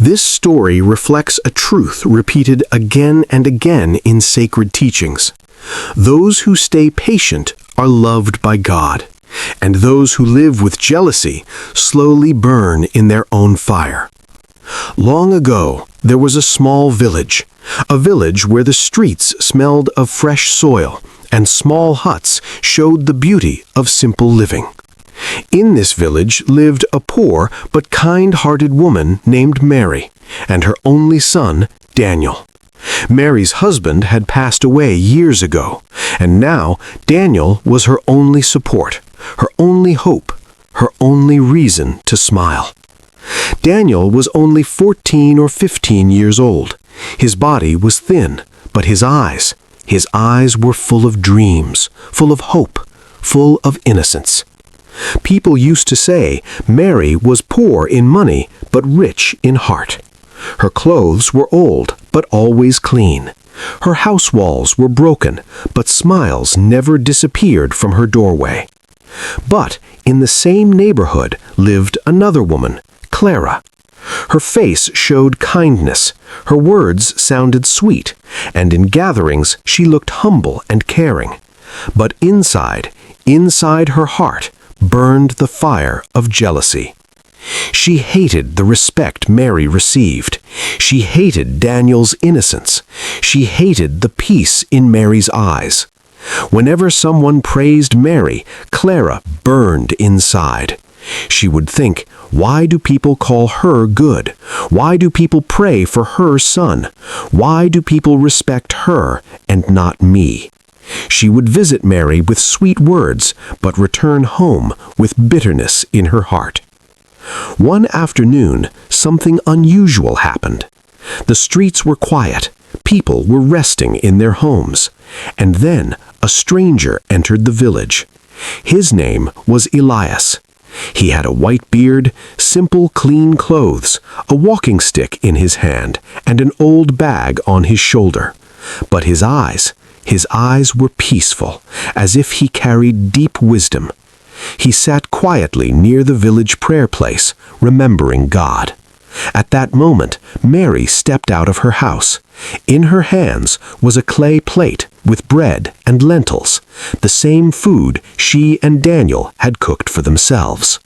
This story reflects a truth repeated again and again in sacred teachings. Those who stay patient are loved by God, and those who live with jealousy slowly burn in their own fire. Long ago, there was a small village, a village where the streets smelled of fresh soil and small huts showed the beauty of simple living. In this village lived a poor but kind-hearted woman named Mary, and her only son, Daniel. Mary's husband had passed away years ago, and now Daniel was her only support, her only hope, her only reason to smile. Daniel was only 14 or 15 years old. His body was thin, but his eyes were full of dreams, full of hope, full of innocence. People used to say Mary was poor in money but rich in heart. Her clothes were old but always clean. Her house walls were broken, but smiles never disappeared from her doorway. But in the same neighborhood lived another woman, Clara. Her face showed kindness, her words sounded sweet, and in gatherings she looked humble and caring. But inside her heart, burned the fire of jealousy. She hated the respect Mary received. She hated Daniel's innocence. She hated the peace in Mary's eyes. Whenever someone praised Mary, Clara burned inside. She would think, why do people call her good? Why do people pray for her son? Why do people respect her and not me? She would visit Mary with sweet words, but return home with bitterness in her heart. One afternoon, something unusual happened. The streets were quiet, people were resting in their homes, and then a stranger entered the village. His name was Elias. He had a white beard, simple, clean clothes, a walking stick in his hand, and an old bag on his shoulder. But his eyes were peaceful, as if he carried deep wisdom. He sat quietly near the village prayer place, remembering God. At that moment, Mary stepped out of her house. In her hands was a clay plate with bread and lentils, the same food she and Daniel had cooked for themselves.